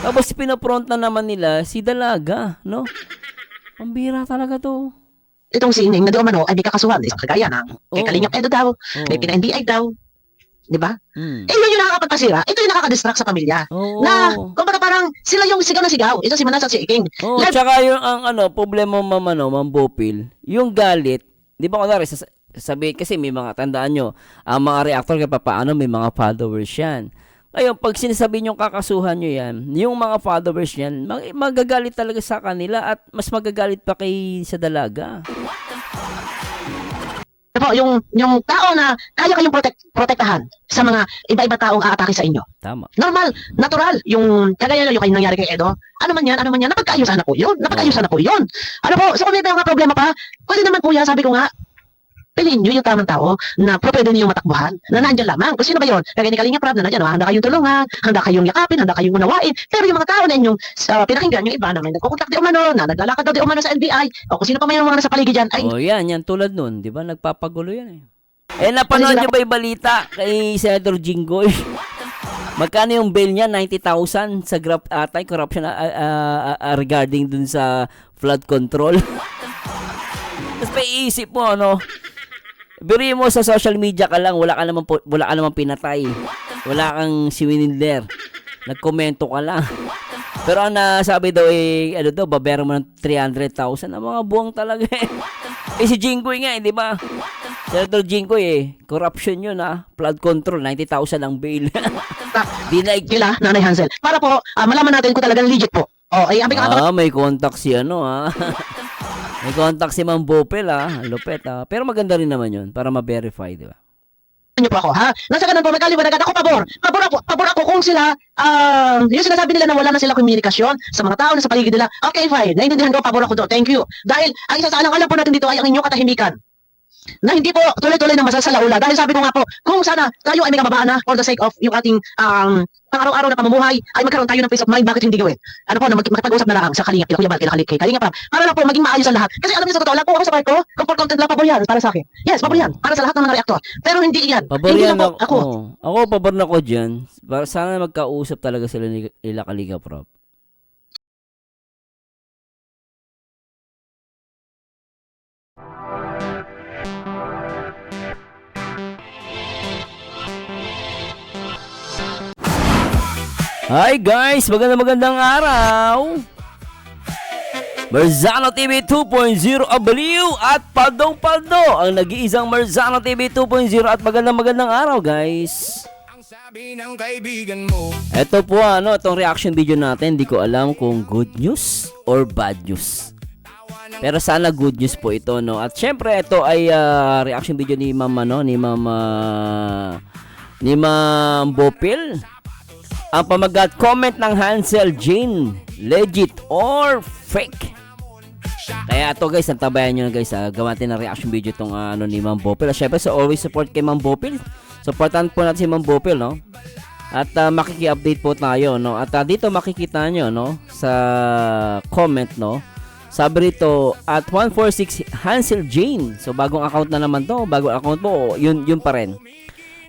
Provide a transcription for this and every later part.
Tapos pinapronta naman nila si Dalaga, no? Ang bira talaga to. Itong si Ining na doon ay may kakasuhan. Isang kagaya na kay Oo. Kalingap Edo daw, may Oo. pina-NBI daw. Di ba? Hmm. Eh, yun yung nakakapagpasira. Ito yung nakakadistract sa pamilya. Na, Oo. kumbaga parang sila yung sigaw na sigaw. Ito si Manas at si Iking. Oo, tsaka yung ang problema mo Ma'am Bopil, yung galit, 'di ba kunwari sabi kasi may mga tandaan nyo, ang mga reactor kapag paano may mga followers yan. Ngayon, pag sinasabi nyo kakasuhan nyo yan, yung mga followers yan, magagalit talaga sa kanila at mas magagalit pa kay sa Dalaga. Po, yung tao na kaya kayong protektahan sa mga iba-iba taong aatake sa inyo. Tama. Normal, natural, yung kagaya yung kayong nangyari kay Edo, ano man yan, napagkaayusan na po yun, Ano po, so kung may mga problema pa, pwede naman kuya, sabi ko nga, piliin nyo yung tamang tao na pwede niyo matakbuhan, na nandyan lamang. Kung sino ba yun? Kaya ni Kalinga Prab na nandyan, handa kayong tulungan, handa kayong yakapin, handa kayong unawain. Pero yung mga tao na inyong pinakinggan, yung iba na may nagkukontak di umano, na naglalakad daw di umano sa NBI, o kung sino pa may mga nasa paligid dyan, ay Yan tulad nun, 'di ba? Nagpapagulo yan eh. Napanood nyo ba yung balita kay Senator Jinggoy? Magkano yung bail niya? 90,000 sa corruption regarding dun sa flood control. Tapos may isip mo, biri mo sa social media ka lang, wala ka naman pinatay. Wala kang siwininder. Nagkomento ka lang. Pero ang nasabi daw babayaran mo ng 300,000. Ang mga buwang talaga eh. Si Jinggoy nga, di ba? Senator Jinggoy corruption yun flood control, 90,000 ang bail. Dinaig sila, Nanay Hansel. Para po, malaman natin kung talagang legit po. may contact si May contact si Ma'am Bopel lupet Pero maganda rin naman yun para ma-verify, di ba? Niyo po ako, ha? Nasa ganun po, magkaliwanagan ako, pabor ako kung sila, yung sinasabi nila na wala na sila komunikasyon sa mga tao na sa paligid nila, okay, fine, naintindihan ko, pabor ako doon, thank you. Dahil, ang isa sa alang-alang po natin dito ay ang inyong katahimikan. Na hindi po tuloy-tuloy na masasalaula. Dahil sabi ko nga po, kung sana tayo ay may kababaan na for the sake of yung ating pang-araw-araw na pamumuhay, ay magkaroon tayo ng peace of mind, bakit hindi gawin? Ano po, na makipag-usap na lang sa Kalingap, Kuya Bal, kay Kalingap, para lang po maging maayos ang lahat. Kasi alam niyo sa totoo lang po, ako sa part ko, kung for content lang, pabor yan para sa akin. Yes, pabor yan, para sa lahat ng mga reactor. Pero hindi yan. Pabor Hindi yan lang po, ako. Ako pabor na ko dyan. Sana magkausap talaga sila nila Kalingap Rob. Hi guys! Magandang araw! Marzano TV 2.0 abaliw at paldong-paldo ang nag-iisang Marzano TV 2.0 at magandang araw guys! Ang sabi ng kaibigan mo. Ito po itong reaction video natin, di ko alam kung good news or bad news. Pero sana good news po ito, At syempre ito ay reaction video ni Ma'am ni Ma'am Bopil. Ang pamagat comment ng Hansel Jane, legit or fake? Kaya ito guys, antabayan nyo na guys, gawa natin ng reaction video itong ni Ma'am Bopil. Syempre, so always support kay Ma'am Bopil. Supportan po natin si Ma'am Bopil, At makiki-update po tayo, At dito makikita nyo, sa comment, Sabi rito, at 146 Hansel Jane. So bagong account na naman to, bagong account po, yun pa rin.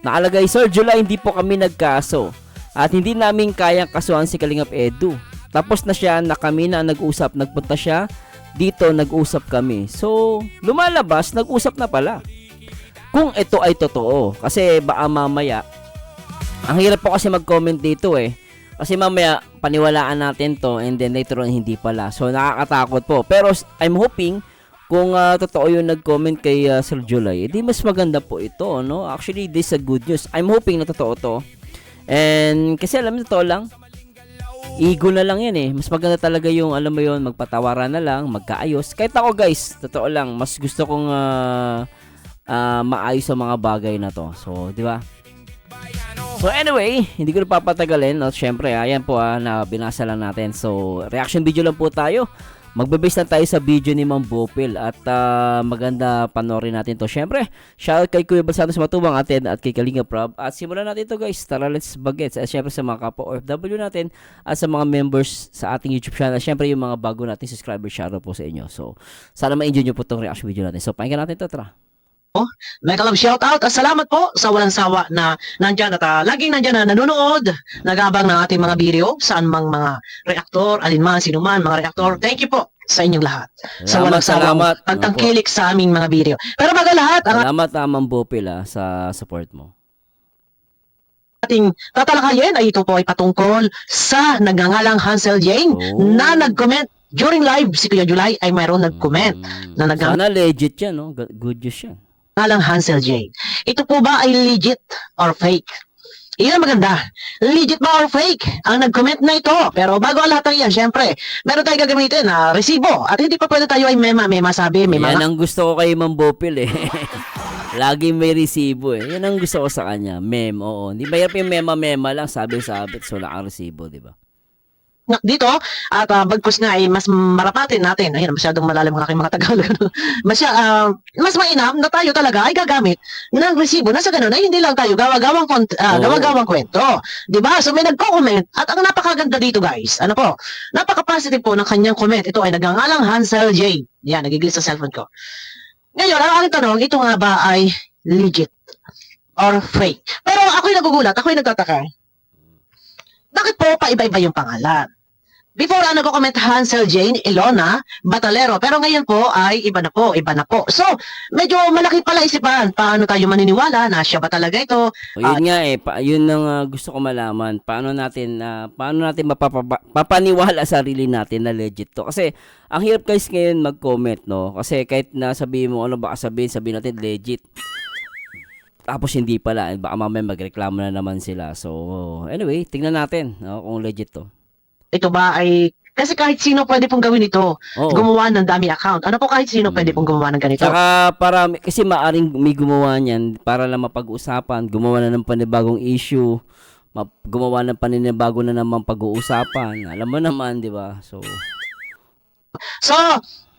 Nakalagay, Sir July, hindi po kami nagkaso. At hindi namin kayang kasuhan si Kalingap Edu. Tapos na siya na kami na nag-usap. Nagpunta siya dito, nag-usap kami. So, lumalabas, nag-usap na pala. Kung ito ay totoo. Kasi baka mamaya, ang hirap po kasi mag-comment dito Kasi mamaya, paniwalaan natin to and then later on, hindi pala. So, nakakatakot po. Pero I'm hoping, kung totoo yung nag-comment kay Sir July, edi mas maganda po ito, Actually, this is a good news. I'm hoping na totoo to. And kasi alam mo, totoo lang, ego na lang yan Mas maganda talaga yung, alam mo yun, magpatawaran na lang, magkaayos. Kahit ako guys, totoo lang, mas gusto kong maayos ang mga bagay na to. So, di ba? So anyway, hindi ko na papatagalin. Syempre, ayan po na binasa lang natin. So, reaction video lang po tayo. Magbe-base na tayo sa video ni Ma'am Bopil at maganda panoorin natin to. Syempre, shoutout kay Kuya Balsado sa Matubang atin at kay Kalinga Prab. At simulan natin to guys. Tara, let's bagets. At syempre sa mga kapwa OFW natin at sa mga members sa ating YouTube channel. Syempre yung mga bago nating subscribers, shoutout po sa inyo. So, sana ma-enjoy nyo po itong reaction video natin. So, pakinggan natin to, tara. Mega love shoutout at salamat po sa walang sawa na nandyan at laging nandyan na nanonood, nagabang ng ating mga video, saan mang mga reaktor, alinman, sinuman, mga reaktor. Thank you po sa inyong lahat. Sa walang sawang salamat. pagtangkilik sa aming mga video. Pero bago lahat, ang Salamat Ma'am Bopil sa support mo. ating tatalakayin ay ito po ay patungkol sa nagngangalang Hansel Jane Oh. na nag-comment during live. Si Kuya July ay mayroon nag-comment na nagngangalang Sana legit yan, no? Good news yan. Hansel Jane. Ito po ba ay legit or fake? Iyan ang maganda. Legit ba or fake? Ang nag-comment na ito. Pero bago ang lahat ng iyan, syempre, meron tayong gagamitin na resibo. At hindi pa pwede tayo ay may masabi, may Yan mga... ang gusto ko kay Ma'am Bopil eh. Lagi may resibo eh. Yan ang gusto ko sa kanya. Mem, oo. Hindi ba yung mema lang, sabi-sabit, so wala kang resibo, di ba? dito at bagkus nga ay mas marapatin natin. Ayun, masyadong malalim ang aking mga Tagalog. Mas mainam na tayo talaga ay gagamit ng resibo na sa ganun ay hindi lang tayo gawa-gawang kwento. 'Di ba? So may nagko-comment at ang napakaganda dito guys. Ano po? Napaka-positive po ng kanyang comment. Ito ay nagngangalang Hansel J. Yan, nagigil sa cellphone ko. Ngayon, ang aking tanong, ito nga ba ay legit or fake? Pero ako'y nagugulat, ako'y nagtataka. Bakit po paiba-iba yung pangalan? Before nagko-comment Hansel Jane, Ilona, Batalero. Pero ngayon po ay iba na po. So, medyo malaki pala isipan. Paano tayo maniniwala na siya ba talaga ito? O yun nga eh, yun ang gusto ko malaman. Paano natin mapapaniwala sarili natin na legit to? Kasi, ang hirap guys ngayon mag-comment, no? Kasi kahit na sabihin mo, ano baka sabihin natin legit. Tapos hindi pala, baka mamaya magreklamo na naman sila. So, anyway, tingnan natin no, kung legit to. Ito ba ay... Kasi kahit sino pwede pong gawin ito. Oo. Gumawa ng dummy account. Ano po kahit sino pwede pong gumawa ng ganito? Tsaka kasi maaring may gumawa niyan para lang mapag-usapan, gumawa na ng panibagong issue, gumawa ng paninibago na naman pag-uusapan. Alam mo naman, di ba? So,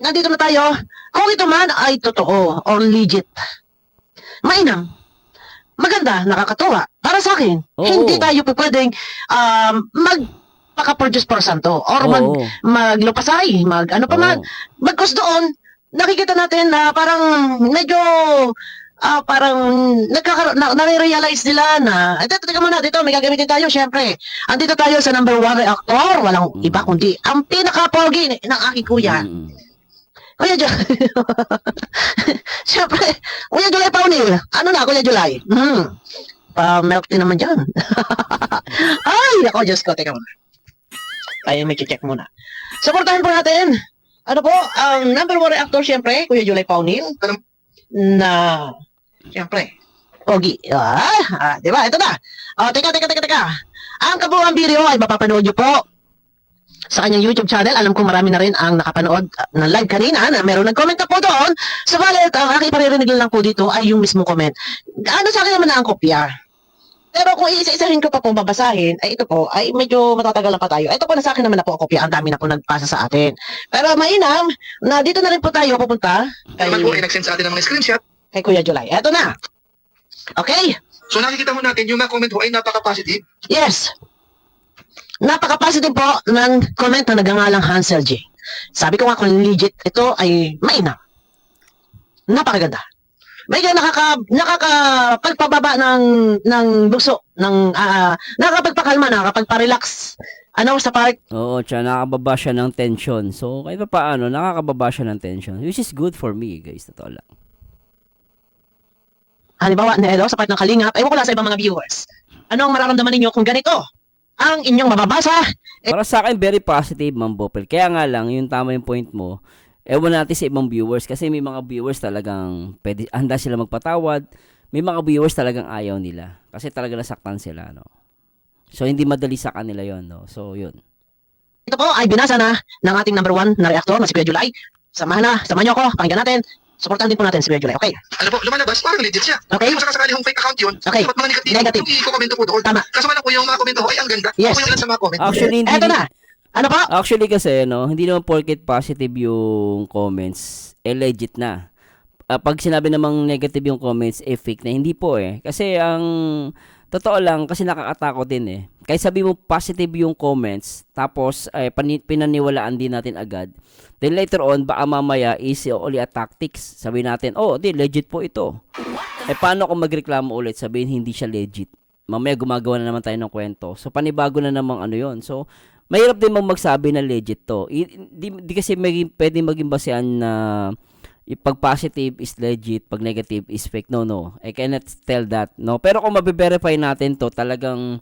nandito na tayo. Kung ito man ay totoo or legit, mainam. Maganda, nakakatuwa. Para sa akin, Oo. hindi tayo pwedeng magpaka-produce por santo or Oo. maglupasay, magkus doon, nakikita natin na parang medyo parang nare-realize nila na teka muna, dito may gagamitin tayo, syempre. Andito tayo sa number 1 reactor, walang iba kundi ang pinaka-pogi ng aking kuya. Kuya July. Siyempre, Kuya July Paunil. Ano na, Kuya July? Pa-milk din naman dyan. Ay, ako, Diyos ko. Teka muna. Tayo may check muna. Supportahan po natin. Ano po, ang number 1 reactor, siyempre, Kuya July Paunil. Na, siyempre, pogi. Diba? Ito na. Teka. Ang kabuuan video ay mapapanood nyo po sa kanyang YouTube channel. Alam ko marami na rin ang nakapanood ng live kanina na meron nag-comment na po doon. Subalit, ang aking paririnig lang po dito ay yung mismo comment. Ano sa akin naman na ang kopya? Pero kung iisa-isahin ko pa pong babasahin, ay ito po, ay medyo matatagalan pa tayo. Ito po na sa akin naman na po ang kopya. Ang dami na po nagpasa sa atin. Pero mainam, na dito na rin po tayo pupunta kay, Naman po ay nag-send sa atin ng mga screenshot. kay Kuya July. Ito na. Okay? So nakikita mo natin yung mga comment ho ay napaka-positive. Yes. Napaka-positive po ng comment na nagngangalang Hansel J. Sabi ko nga kung legit ito ay mainam. Napakaganda. May nakakapagpababa ng bugso, nakakapagpakalma, nakakapagpa-relax. Sa part? oo, tsaka nakakababa siya ng tension. So, kahit pa paano, nakakababa siya ng tension. Which is good for me, guys. Totoo lang. Halimbawa, sa part ng kalingap, ewan ko lang sa ibang mga viewers. Ano ang mararamdaman ninyo kung ganito ang inyong mababasa? Para sa akin, very positive, Ma'am Bopel. Kaya nga lang, yung tama yung point mo, ewan natin sa ibang viewers. Kasi may mga viewers talagang handa sila magpatawad. May mga viewers talagang ayaw nila. Kasi talaga nasaktan sila, no? So, hindi madali sa kanila yon, no? So, yun. Ito po ay binasa na ng ating number 1 na reactor na si Kuya July. Samahan niyo ako, pakinggan natin. Supportan din po natin si Kuya July, okay? Ano po, lumalabas, parang legit siya. Okay. Kung sakasakali hong fake account yun, Okay. dapat mga negatibo, Negative. yung i-komento po doon. Tama. Kaso man po yung mga komento ho ay ang ganda. Yes. Ako yung ilan sa mga comment. Actually, hindi... Eto na. Ano po? Actually kasi, no, hindi naman porket positive yung comments, legit na. Pag sinabi namang negative yung comments, fake na. Hindi po eh. Kasi ang totoo lang, kasi nakakatakot din eh. kahit sabi mo positive yung comments, tapos pinaniwalaan din natin agad, then later on, baka mamaya is only a tactics. Sabihin natin, oh, di, legit po ito. Paano kung magreklamo ulit, sabihin hindi siya legit? Mamaya gumagawa na naman tayo ng kwento. So, panibago na namang ano yon. So, mahirap din magsabi na legit to. Di kasi pwedeng maging basehan na pag positive is legit, pag negative is fake. No. I cannot tell that. No. Pero kung mabe-verify natin to, talagang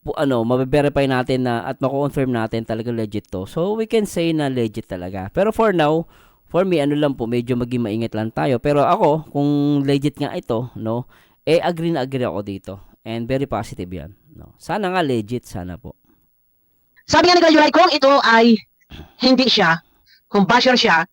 mabe-verify natin na at mako-confirm natin talagang legit to. So we can say na legit talaga. Pero for now, for me lang po, medyo maging maingat lang tayo. Pero ako, kung legit nga ito, no, agree na agree ako dito. And very positive 'yan, no. Sana nga legit, sana po. Sabi nga ni Kuya Yulay, kung ito ay hindi siya, kung basher siya,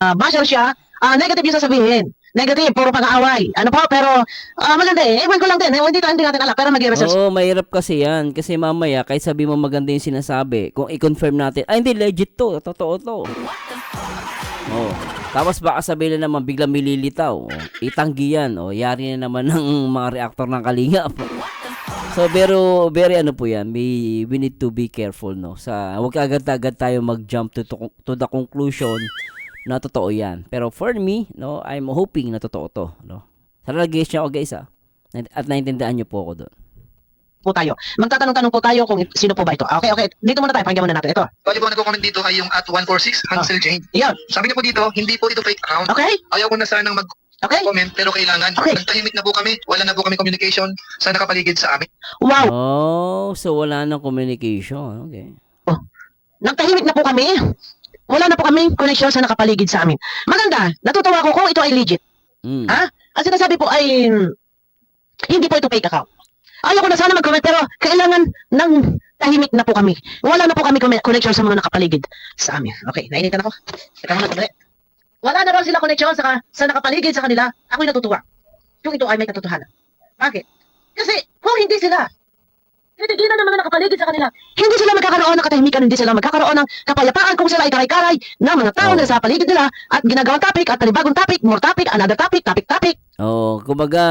negative yung sasabihin. Negative, puro pang-aaway. Ano po, pero maganda eh. Ewan ko lang din. Hindi natin alam, pero mag-research. Oo, mahirap kasi yan. Kasi mamaya, kahit sabi mo maganda yung sinasabi, kung i-confirm natin, hindi, legit to. Totoo to. Oh. Tapos baka sabihin na naman, biglang mililitaw. Itanggi yan. Yari na naman ng mga reactor ng Kalingap. So, pero very ano po yan, we need to be careful, no? Huwag agad-agad tayo mag-jump to the conclusion na totoo yan. Pero for me, no, I'm hoping na totoo to, no? Sana nag-guess niyo ako, guys, at naintindihan niyo po ako doon. Po tayo. Magtatanong-tanong po tayo kung sino po ba ito. Okay. Dito muna tayo, pakinggan muna natin. Ito. Bali po, nagko-comment dito ay yung at 146, Hansel Jane. Yan. Sabi niya po dito, hindi po ito fake account. Okay? Ayaw ko na sanang Okay? comment pero kailangan. Okay. Nagtahimik na po kami, wala na po kami communication sa nakapaligid sa amin. Wow. Oh, so wala nang communication. Okay. Nagtahimik na po kami. Wala na po kami connection sa nakapaligid sa amin. Maganda. Natutuwa ko kung ito ay legit. Ha? Ang sinasabi po ay hindi po ito fake account. Ayaw ko na sana mag-comment pero kailangan ng tahimik na po kami. Wala na po kami connection sa mga nakapaligid sa amin. Okay, nainitan ako. Teka muna, sandali. Wala na raw sila connection sa nakapaligid sa kanila. Ako'y natutuwa. Yung ito ay may katotohanan. Bakit? Kasi kung hindi sila titigilan ng mga nakapaligid sa kanila, hindi sila magkakaroon ng katahimikan, hindi sila magkakaroon ng kapayapaan kung sila ay karay-karay ng mga tao na sa paligid nila at ginagawang topic at panibagong topic, more topic, another topic. Oh, kumbaga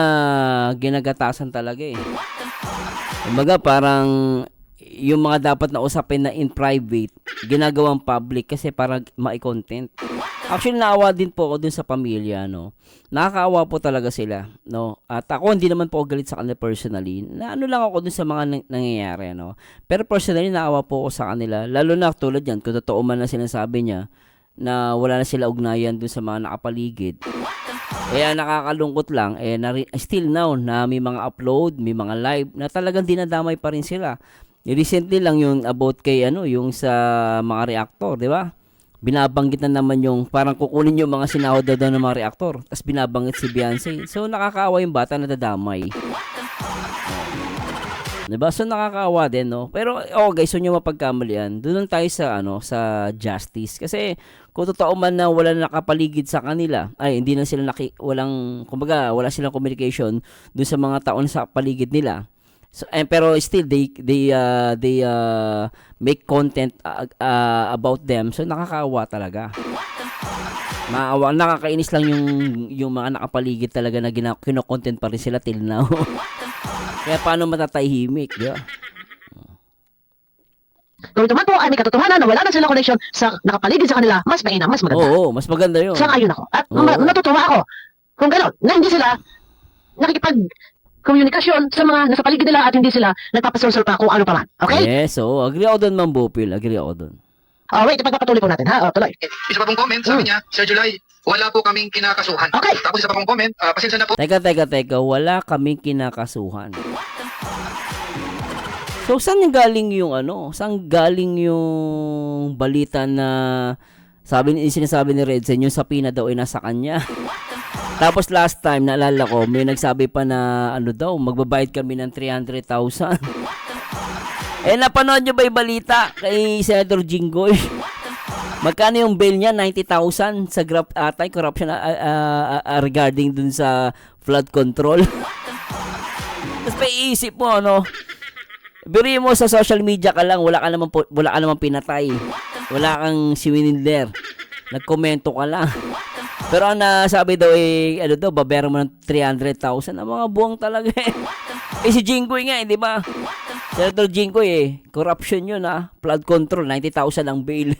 ginagatasan talaga eh. Kumbaga parang yung mga dapat na usapin na in private, ginagawang public kasi para ma-content. Actually, naawa din po ako dun sa pamilya, no. Nakakaawa po talaga sila, no. At ako hindi naman po galit sa kanila personally. Na ano lang ako dun sa mga nangyayari, no. Pero personally, naawa po ako sa kanila. Lalo na tulad yan, kung totoo man na sinasabi niya na wala na sila ugnayan dun sa mga nakapaligid. Kaya nakakalungkot lang, still now na may mga upload, may mga live na talagang dinadamay pa rin sila. Recently lang yung about kay yung sa mga reactor, di ba? Binabanggit na naman yung parang kukunin yung mga sinahod daw ng mga reactor, tapos binabanggit si Beyonce. So nakakaawa yung bata na dadamay. Diba? So nakakaawa din, no? Pero guys, so nyo mapagkamalian, doon tayo sa sa justice. Kasi kung totoo man na wala na nakapaligid sa kanila, ay hindi na sila kumbaga wala silang communication doon sa mga tao sa paligid nila. So, pero still they make content about them. So nakakaawa talaga. Nakakainis lang yung mga nakapaligid talaga na kino-content pa rin sila till now. Kaya paano matatahimik, di ba? Kung ito man po ay may katotohanan na wala na sila connection sa nakapaligid sa kanila, mas mainam, mas maganda. Oo, mas maganda yun. Sang-ayon ako. At natutuwa ako kung gano'n, na hindi sila nakikipag-komunikasyon sa mga nasa paligid nila at hindi sila nagpapasolsol pa kung ano pa man. Okay? Yes, so agree ako doon, Ma'am Bopil. Agree ako doon. Wait, ipagpapatuloy po natin, ha? Tuloy. Isa pa pong comment, sabi niya, Sir July, wala po kaming kinakasuhan. Okay. Tapos isa pa pong comment, pasensya na po. Teka, wala kaming kinakasuhan. So, saan galing yung Saan galing yung balita na sinasabi ni Redzen, yung sapina daw ay nasa kanya? Tapos last time, naalala ko, may nagsabi pa na magbabayad kami ng 300,000. Napanood nyo ba yung balita kay Senator Jinggoy? Magkano yung bail niya? 90,000 sa corruption regarding dun sa flood control. Tapos may isip mo, biri mo sa social media ka lang, wala ka naman pinatay. Wala kang siwininder. Nagkomento ka lang. Pero ang nasabi daw babayaran mo ng 300,000. Ang mga buwang talaga eh. Si Jinggoy nga, di ba? Senator Jinggoy corruption yun flood control, 90,000 ang bail.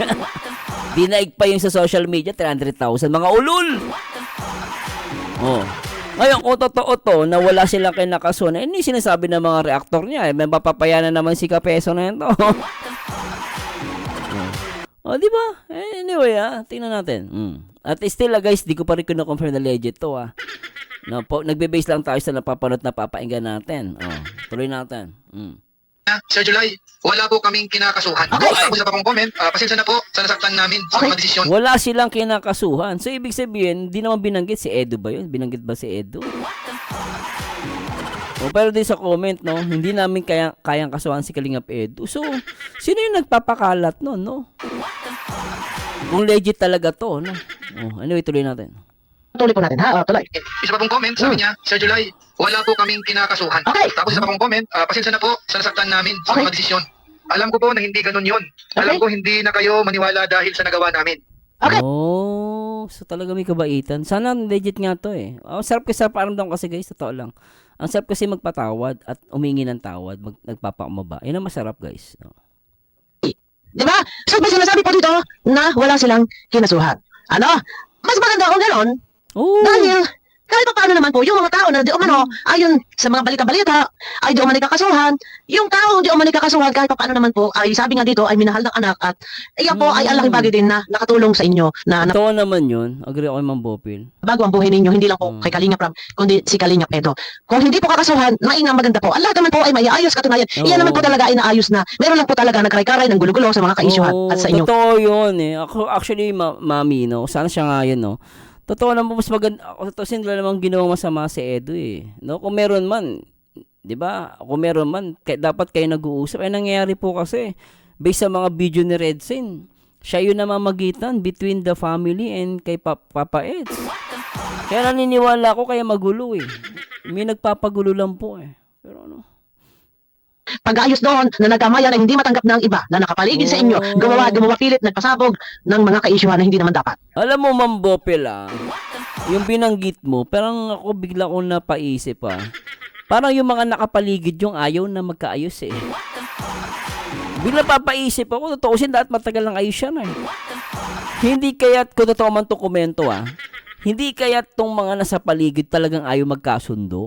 Dinaig pa yung sa social media, 300,000. Mga ulol! Oh. Ngayon, kung totoo to, na wala silang kinakasuhan, hindi sinasabi ng mga reactor niya. May mapapayanan naman si Kapeso na yun to. Di ba? Anyway, tingnan natin. At still, guys, di ko pa rin kino-confirm na legit to, No, nagbe-base lang tayo sa napapanood na papainggan natin. Tuloy natin. Sir July, wala po kaming kinakasuhan. Okay. Tapos na pa pong comment, pasensya na po sa nasaktan namin sa Okay. mga desisyon. Wala silang kinakasuhan. So, ibig sabihin, di naman binanggit si Edo ba yun? Binanggit ba si Edo? Pero din sa comment, no, hindi namin kayang kasuhan si Kalingap Edo. So, sino yung nagpapakalat nun, no? Kung legit talaga to, no? Anyway, tuloy natin. Tuloy po natin, ha? Tuloy. Isa pa pong comment, sabi niya, Sir July, wala po kaming kinakasuhan. Okay. Tapos isa pa pong comment, pasensya na po sa nasaktan namin sa Okay. mga desisyon. Alam ko po na hindi ganun yun. Alam Okay. ko hindi na kayo maniwala dahil sa nagawa namin. Okay. So talaga may kabaitan. Sana legit nga to sarap kasi sa paramdam kasi guys, totoo lang. Ang sarap kasi magpatawad at umingi ng tawad, nagpapaumaba. Yun ang masarap guys. Di ba? So, may sinasabi po dito na wala silang kinasuhan. Ano? Mas maganda kung gano'n. Dahil, kahit pa paano naman po, yung mga tao na di umano, ayon sa mga balita-balita, ay di umano kakasuhan. Yung tao di umano kakasuhan, kahit pa paano naman po, ay sabi nga dito, ay minahal ng anak at iyan po ay ang laking bagay din na nakatulong sa inyo na Totoo naman yun. Agree ako kay Ma'am Bopil. bago ang buhay ninyo, hindi lang po kay Kalingap Ram, kundi si Kalingap Edo. Kung hindi po kakasuhan, maingang maganda po. Ang lahat naman po ay may ayos katunayan. Iyan naman po talaga ay naayos na. Meron lang po talaga nagkaray-karay ng gulo-gulo sa mga kaisyuhan at sa inyo. Totoo yun Ako, actually, Mami, no? Sana siya nga yun, no? Totoo naman, mas maganda. Totoo wala namang ginawang masama si Edo, No? Kung meron man, di ba? Kung meron man, dapat kayo nag-uusap. Ay, nangyayari po kasi, based sa mga video ni Redsin, siya yun namamagitan between the family and kay Papa Eds. Kaya naniniwala ko kaya magulo May nagpapagulo lang po Pero ano? Pag-ayos doon na nagkamayan na hindi matanggap ng iba na nakapaligid sa inyo, gumawa pilit, nagpasabog ng mga kaisyuhan na hindi naman dapat. Alam mo, Ma'am Bopel, yung binanggit mo, parang ako bigla kong napaisip, Parang yung mga nakapaligid yung ayaw na magkaayos, Bigla papaisip ako, totoo siya, dapat matagal ng ayos yan, Hindi kaya't, kung totoo man itong komento, hindi kaya't tong mga nasa paligid talagang ayaw magkasundo.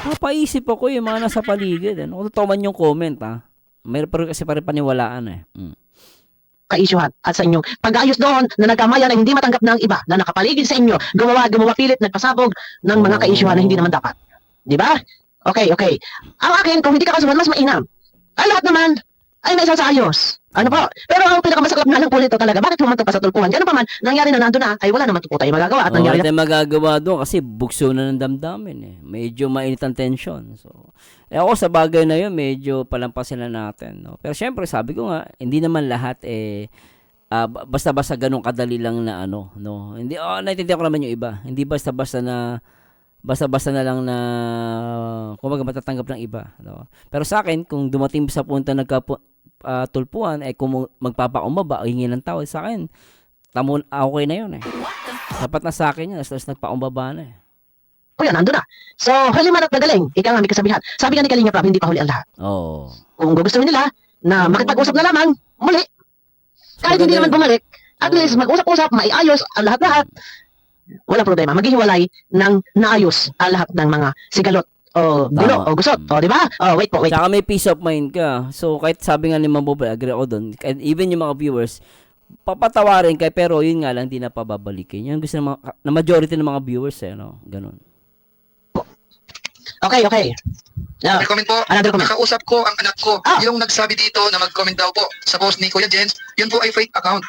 Papaisip ako yung mga nasa paligid. Kung totoo man yung comment, Mayroon pa rin kasi paniwalaan, Kaisyuhan at sa inyong pag-ayos doon na nagkamayan na hindi matanggap ng iba na nakapaligid sa inyo, gumawa pilit, nagpasabog ng mga kaisyuhan na hindi naman dapat. Di ba? Okay. Ang akin, kung hindi ka kasuhan, mas mainam. Ay, lahat naman ay may isa sa ayos. Ano po? Pero ang pinakamasaklap na lang po nito talaga, bakit humanto pa sa tulpuhan? Ganun pa man, nangyari na nandun na, ay wala naman po tayo magagawa at nangyari Wala tayong magagawa doon kasi bugso na ng damdamin Medyo mainit ang tension. So, ako sa bagay na yun, medyo palampasin na natin. No? Pero syempre, sabi ko nga, hindi naman lahat basta-basta ganun kadali lang na no? Hindi, naintindihan ko naman yung iba. Hindi basta-basta na lang na kumbaga matatanggap ng iba. No? Pero sa akin, kung dumating sa punto tulpuan, kung magpapaumaba o hingi ng tawad sa akin, okay na yun Sapat na sa akin yun, tapos nagpaumbaba na O yan, nandun na. So, huli man at magaling. Ika nga may kasabihan. Sabi nga ni Kalingap Ram, hindi pa huli ang lahat. Oo. Kung gugustuhin nila na makipag-usap na lamang, muli. Kahit hindi naman bumalik, at least mag-usap-usap, maiayos ang lahat-lahat. Wala problema. Maghihiwalay ng naayos ang lahat ng mga sigalot o gulo Tama. o gusot. O, di ba? O, wait. Tsaka may peace of mind ka. So, kahit sabi nga ni Ma'am Bobel, agree ako doon. And even yung mga viewers, papatawarin ka, pero yun nga lang, hindi na pababalikin. Yan gusto na majority ng mga viewers, no? Ganun. Okay. May comment po, Another comment. nakausap ko ang anak ko. Ah. Yung nagsabi dito na mag-comment daw po sa post ni Kuya Jens, yun po ay fake account.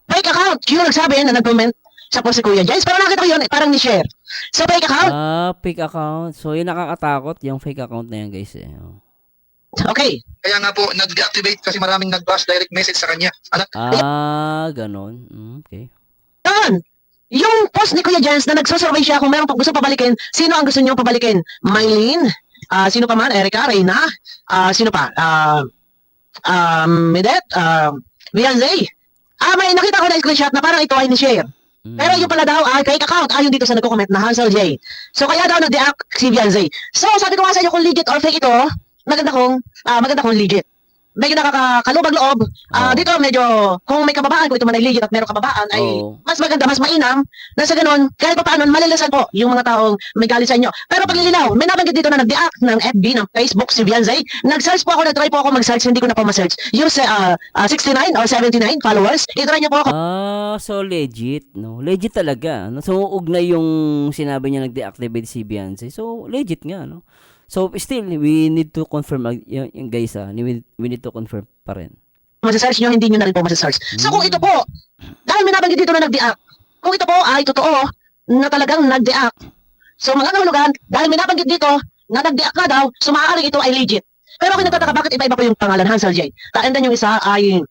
Fake account. Yung nagsabi na nag-comment sa post si Kuya Jens. Pero nakita ko yun, parang ni-share. So, fake account. Fake account. So, yun nakakatakot, yung fake account na yan, guys. Okay. Kaya nga po, nag-deactivate kasi maraming nag-blast direct message sa kanya. Anak, Ganon. Okay. Yun. Yung post ni Kuya Jens na nagsusurvey siya kung meron gusto pabalikin, sino ang gusto niyo pabalikin? Mylene? Sino pa man? Erica? Reyna? Sino pa? Medet? Beyonce? May nakita ko na screenshot na parang ito ay ni-share. Pero yung pala daw ay fake account ayon dito sa nagko-comment na Hansel J. So kaya daw nag-deact si Beyonce. So sabi ko nga sa inyo kung legit or fake ito, maganda kung legit. Medyo nakakakalubag loob. Dito medyo kung may kababaan, kung ito man ay legit at merong kababaan ay Oo. mas maganda, mas mainam na sa ganun, kahit pa paano malilisan po yung mga taong may galit sa inyo. Pero paglilinaw, may nabanggit dito na nag-deact ng FB, ng Facebook si Beyonce. Nag-search po ako, nag-try po ako mag-search, hindi ko na po ma-search. Yung 69 or 79 followers, i-try niyo po ako. So legit, no? Legit talaga. No? So, ugnay yung sinabi niya nag-deactivate si Beyonce. So, legit nga, no? So, still, we need to confirm, yung guys, we need to confirm pa rin. Masa-search nyo, hindi nyo na rin po masa-search. So kung ito po, dahil may nabanggit dito na nag-deact, kung ito po ay totoo na talagang nag-deact, so mga kahulugan, dahil may nabanggit dito na nag-deact nga daw, so maaaring ito ay legit. Pero ako nagtataka, bakit iba-iba po yung pangalan, Hansel J. And then yung isa ay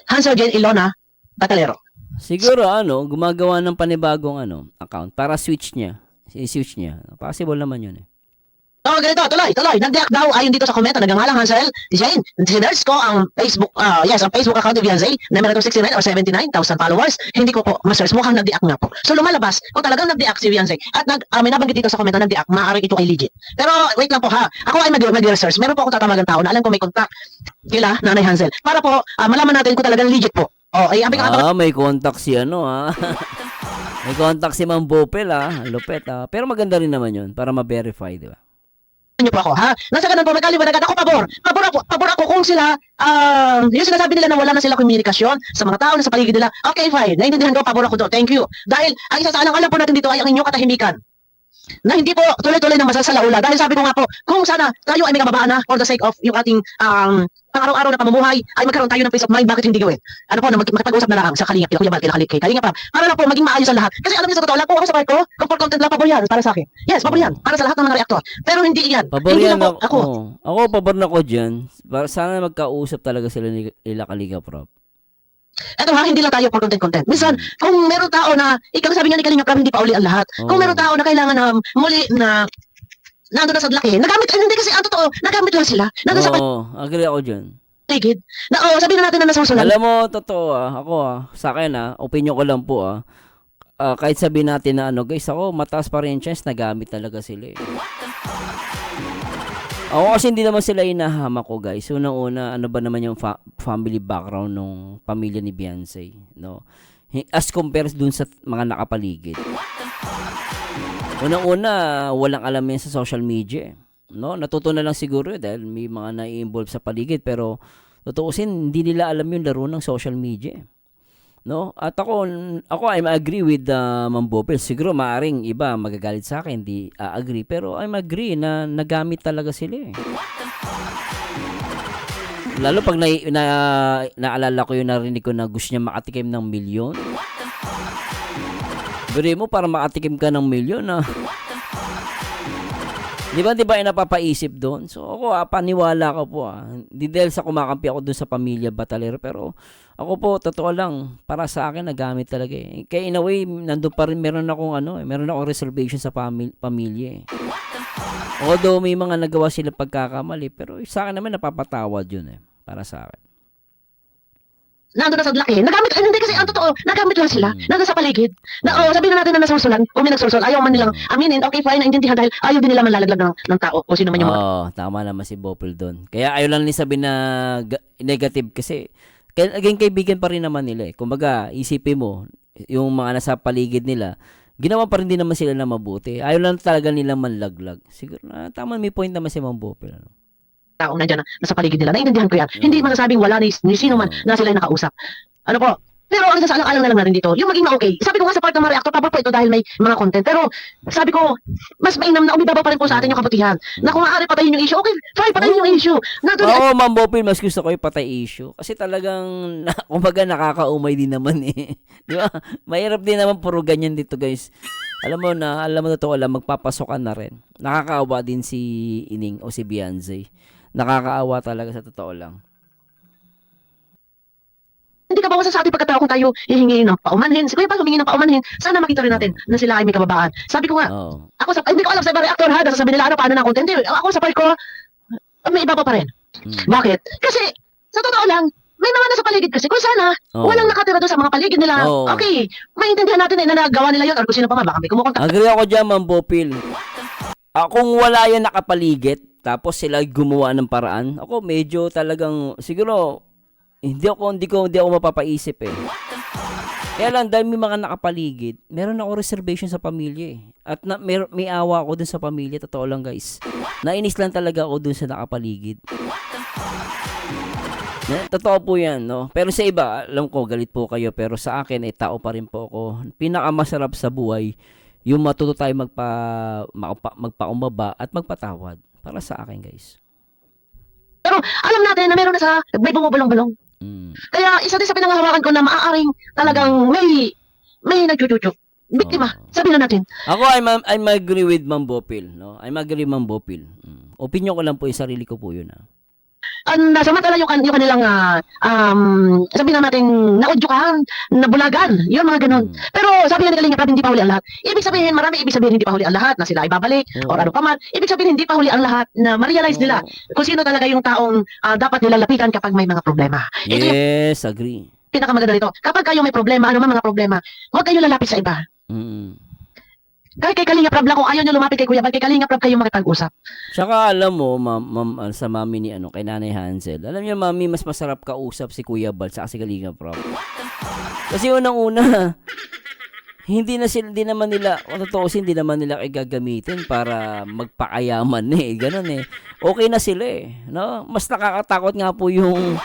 Hansel J. Ilona Batalero. Siguro, gumagawa ng panibagong, account para switch niya. I-switch niya. Possible naman yun, eh. So ganito, tuloy. Nag-deact daw ayon dito sa comment na nagangalang Hansel Jane. Sinerge ko ang Facebook, ang Facebook account ni Beyonce na meron 69 or 79,000 followers. Hindi ko po ma-search. Mukhang nag-deact nga po. So lumalabas kung talagang nag-deact si Beyonce. At may nabanggit dito sa comment na nag-deact, maaaring ito ay legit. Pero wait lang po ha. Ako ay mag-research. Meron po akong tatawagan tao na alam ko may contact kila Nanay Hansel. Para po malaman natin kung talagang legit po. May contact si may contact si Ma'am Bopel, lupet, Pero maganda rin naman yun para ma-verify, di ba? Niyo po ako, ha? Nasa ganun po, magkaliwanagan ako pabor ako kung sila, yung sinasabi nila na wala na sila komunikasyon sa mga tao na sa paligid nila. Okay, fine. Naintindihan ko, pabor ako doon. Thank you. Dahil, ang isa sa alang-alang po natin dito ay ang inyong katahimikan. Na hindi po tuloy-tuloy na masasalaula. Dahil sabi ko nga po, kung sana tayo ay may kababaan na for the sake of yung ating pang-araw-araw na pamumuhay, ay magkaroon tayo ng peace of mind, bakit hindi gawin? Ano po, na makipag-usap na lang sa Kalingap, Kuya Bal, kay Kalingap, para lang po maging maayos ang lahat. Kasi alam niyo sa totoo lang po, ako sa part ko, kung for content lang, pabor yan para sa akin. Yes, pabor yan, para sa lahat ng mga reactor. Pero hindi yan. Pabor Hindi yan na po ako. Ako, pabor na ko dyan. Sana magkausap talaga sila nila Kalingap, Rob. Eto ha, hindi lang tayo for content. Minsan, kung meron tao na, ikaw sabi nga ni Kalingap, hindi pa uli ang lahat. Kung meron tao na kailangan na muli na nandun na sa laki, nagamit, hindi kasi ang totoo, nagamit lang sila. Nandun sa Agree ako dyan. paligid. Sabihin na natin na nasusulan. Alam mo, totoo ako sa akin opinion ko lang po kahit sabihin natin na guys, ako mataas pa rin yung chance nagamit talaga sila, eh. Ako kasi hindi naman sila inahama ko, guys. Unang-una, ano ba naman yung family background ng pamilya ni Beyonce, no? As compared dun sa mga nakapaligid. Unang-una, walang alam yan sa social media, no? Natuto na lang siguro dahil may mga nai-involve sa paligid, pero tutuusin, hindi nila alam yung laro ng social media, no? At ako I'm agree with Ma'am Bopel. Siguro maaring iba magagalit sa akin, hindi agree, pero I'm agree na nagamit talaga sila, eh. Lalo pag naalala ko yung narinig ko na gusto niya makatikim ng milyon. Biro mo para makatikim ka ng milyon, Di ba napapaisip doon? So ako paniwala ko po Hindi dahil sa kumakampi ako doon sa pamilya Batalero, pero ako po totoo lang, para sa akin nagamit talaga, eh. Kaya in a way nandoon pa rin meron akong reservation sa pamilya, eh. Although may mga nagawa sila pagkakamali, pero sa akin naman napapatawad yun, eh, para sa akin. Nandun na sa laki. Nagamit, hindi kasi ang totoo, nagamit lang sila. Nandun sa paligid. Sabihin na natin na nasusulan, kung may nagsusul, ayaw man nilang aminin, okay fine, naintindihan dahil ayaw din nila manlalaglag ng tao o sino man yung tama naman si Bopel doon. Kaya ayaw lang nila sabihin na negative kasi again, kaibigan pa rin naman nila, eh. Kumbaga, isipin mo, yung mga nasa paligid nila, ginawa pa rin din naman sila na mabuti. Ayaw lang talaga nila manlaglag. Siguro na tama, may point naman si Ma'am Bopel. taong nandiyan na nasa paligid nila. Naintindihan ko yan. Hindi masasabing wala ni sino man na sila nakausap. Ano po? Pero ang isa sa alang-alang na lang natin dito, yung maging ma-okay. Sabi ko nga sa part ng mga reactor, pabor po ito dahil may mga content. Pero sabi ko, mas mainam na umibabaw pa rin po sa atin yung kabutihan. Na kung maaari patayin yung issue, okay, fine, patayin yung issue. Oo, Ma'am Bopel, mas gusto ko yung patay issue. Kasi talagang, kumbaga nakakaumay din naman, eh. Di ba? Mahirap din naman puro ganyan dito, guys. Alam mo totoo lang, magpapasokan na rin. Nakakaawa din si Ining o si Beyonce. Nakakaawa talaga, sa totoo lang. Hindi ka bawasan sa ating pagkatao kung tayo hihingi ng paumanhin. Si Kuya Bal humingi ng paumanhin. Sana makita rin natin na sila ay may kababaan. Sabi ko nga, hindi ko alam sa iba reactor ha, sasabihin nila paano na content. Ako sa part ko, may iba pa rin. Bakit? Kasi, sa totoo lang, may mga nasa paligid kasi. Kung sana, Oo. walang nakatira doon sa mga paligid nila. Oo. Okay, maintindihan natin na nagawa nila yun. Or kung sino pa man, baka may kumukontak. Agree ako dyan, Ma'am Bopil. Kung wala yan nakapaligid, tapos sila gumawa ng paraan, ako medyo talagang, siguro, hindi ako mapapaisip eh. Kaya lang, dahil may mga nakapaligid, meron ako reservation sa pamilya eh. At may awa ako dun sa pamilya, totoo lang guys. Nainis lang talaga ako dun sa nakapaligid. Totoo po yan, no? Pero sa iba, alam ko, galit po kayo. Pero sa akin, tao pa rin po ako. Pinakamasarap sa buhay, yung matuto tayo magpaumbaba at magpatawad. Para sa akin, guys. Pero alam natin na meron na sa may bumubulong-bulong. Kaya isa din sa pinangahawakan ko na maaaring talagang may nagchuchuchuk. Biktima. Sabi na natin. Ako, I'm agree with Ma'am Bopil, no? I'm agree Ma'am Bopil. Opinion ko lang po, yung sarili ko po yun, ha? Samantala yung kanilang sabi na natin naudyukan, nabulagan, yun mga ganun. Pero sabi nga ni Kalinga Prab, hindi pa huli ang lahat. Ibig sabihin, ibig sabihin hindi pa huli ang lahat na sila ay babalik or ano pa man. Ibig sabihin hindi pa huli ang lahat na ma-realize nila kung sino talaga yung taong dapat nila lapitan kapag may mga problema. Ito yung Yes, agree. pinakamaganda nito. Kapag kayo may problema, ano man mga problema, huwag kayo lalapit sa iba. Kahit kay Kalinga Prab lang, kung ayaw nyo lumapit kay Kuya Bal, kay Kalinga Prab kayo makipag-usap. Tsaka alam mo, sa mami ni kay Nanay Hansel, alam niyo mami, mas masarap kausap si Kuya Bal sa si Kalinga Prab. Kasi unang-una, hindi naman nila gagamitin para magpakayaman eh, ganun eh. Okay na sila eh, no? Mas nakakatakot nga po yung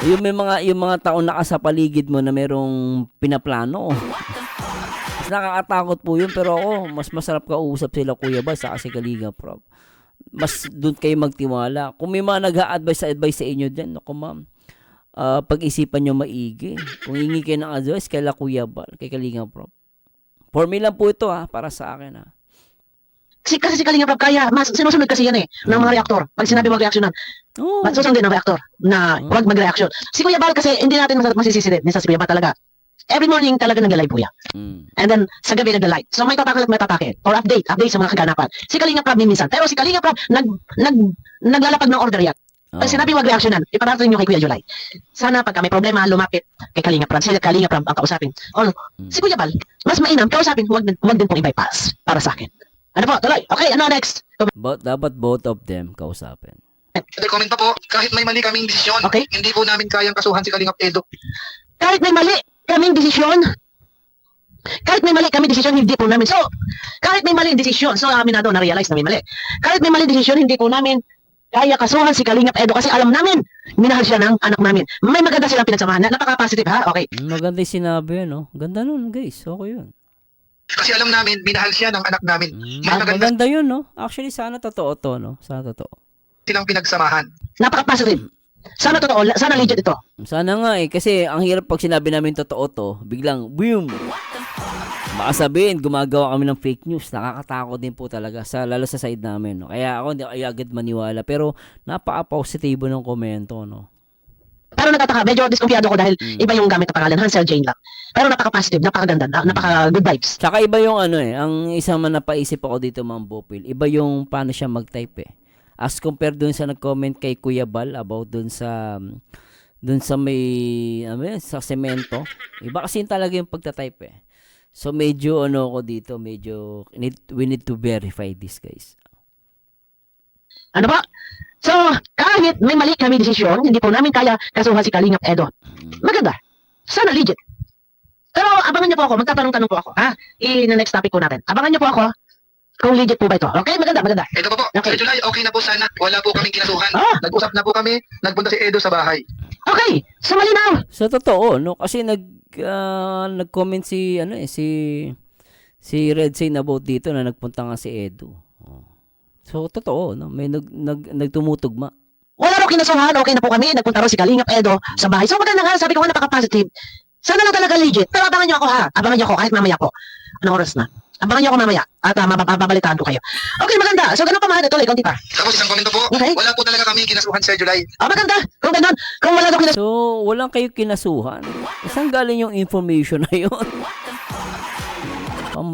mga tao naka sa paligid mo na merong pinaplano. Nakakatakot po yun, pero ako, mas masarap kausap sila Kuya Bal sa kasi Kalinga Prab. Mas doon kayo magtiwala. Kung may mga nag-a-advise sa inyo dyan, naku ma'am, pag-isipan nyo maigi. Kung hingi kayo ng advice, kaila Kuya Bal, kay Kalinga Prab. For me lang po ito para sa akin Kasi si Kalinga Prab kaya, sinusunod kasi yan ng mga reaktor. Pag sinabi mag-reaksyonan, susunod din ng reaktor na huwag mag-reaction. Si Kuya Bal kasi hindi natin masisisi din. Minsan si Kuya Bal talaga. Every morning talaga nag-live po yan. And then, sa gabi nag-live. So, may tatake. Or update sa mga kaganapan. Si Kalinga Prab minsan. Pero si Kalinga Prab, naglalapag ng order yan. Pag sinabi wag reaksyonan, iparating nyo kay Kuya July. Sana pagka may problema, lumapit kay Kalinga Prab. Si Kalinga Prab ang kausapin. O, si Kuya Bal, mas mainam, kausapin, wag din pong i-bypass. Para sa akin. Ano po, tuloy. Okay, ano next? Dapat both of them kausapin. Other comment pa po, kahit may mali kaming desisyon, Okay. hindi po namin kayang kasuhan si Kalingap Edo. Kahit may mali kaming desisyon, hindi po namin. So, kahit may mali desisyon, so aminado, na-realize na may mali. Kahit may mali desisyon, hindi po namin kaya kasuhan si Kalingap Edo kasi alam namin, minahal siya ng anak namin. May maganda silang pinagsamahan. Napaka-positive ha? Okay. Maganda yung sinabi no? Ganda nun guys, okay yun. Kasi alam namin, minahal siya ng anak namin. May maganda Maganda yun no? Actually, sana totoo to no? Sana totoo. silang pinagsamahan. Napaka-positive. Sana totoo, sana legit ito. Sana nga kasi ang hirap pag sinabi namin totoo to, biglang, boom! Baka sabihin, gumagawa kami ng fake news. Nakakatakot din po talaga, lalo sa side namin. No? Kaya ako hindi agad maniwala, pero napaka-positibo ng komento. No? Pero nagtataka, medyo diskumpiyado ko dahil iba yung gamit na pangalan, Hansel Jane lang. Pero napaka-positive, napakaganda, napaka-good vibes. Tsaka iba yung ang isang man napaisip ako dito, Ma'am Bopil, iba yung paano siya mag-type eh. As compared dun sa nag-comment kay Kuya Bal about dun sa may sa semento. Iba kasi talaga yung pagta-type eh. So medyo ako dito, we need to verify this, guys. Ano ba? So, kahit may mali kami desisyon, hindi po namin kaya kasuhan si Kalingap Edo. Maganda. Sana legit. Pero abangan niyo po ako, magtatanong-tanong po ako. I-next topic po natin. Abangan niyo po ako kung legit po ba ito. Okay, maganda. Ito po, Okay. Sir July, okay na po sana. Wala po kaming kinasuhan. Nag-usap na po kami, nagpunta si Edo sa bahay. Okay, so malinaw. Sa totoo, no, kasi nag-comment si Red Sane about dito na nagpunta nga si Edo. So totoo, no, may nagtumutugma. Wala raw kinasuhan, okay na po kami. Nagpunta raw si Kalingap Edo sa bahay. So maganda nga, sabi ko nga napaka-positive. Sana lang talaga legit. Pero abangan niyo ako ha. Abangan niyo ako kahit mamaya po. Anong oras na? Abangan niyo ako mamaya at mababalitaan ko kayo. Okay, maganda. So ganun pa man, ito, konti pa. Tapos isang komento po, Okay. wala po talaga kami kinasuhan, Sir July. Maganda. Kung ganun, kung wala daw kinasuhan. So, walang kayo kinasuhan. Saan galing yung information na yun?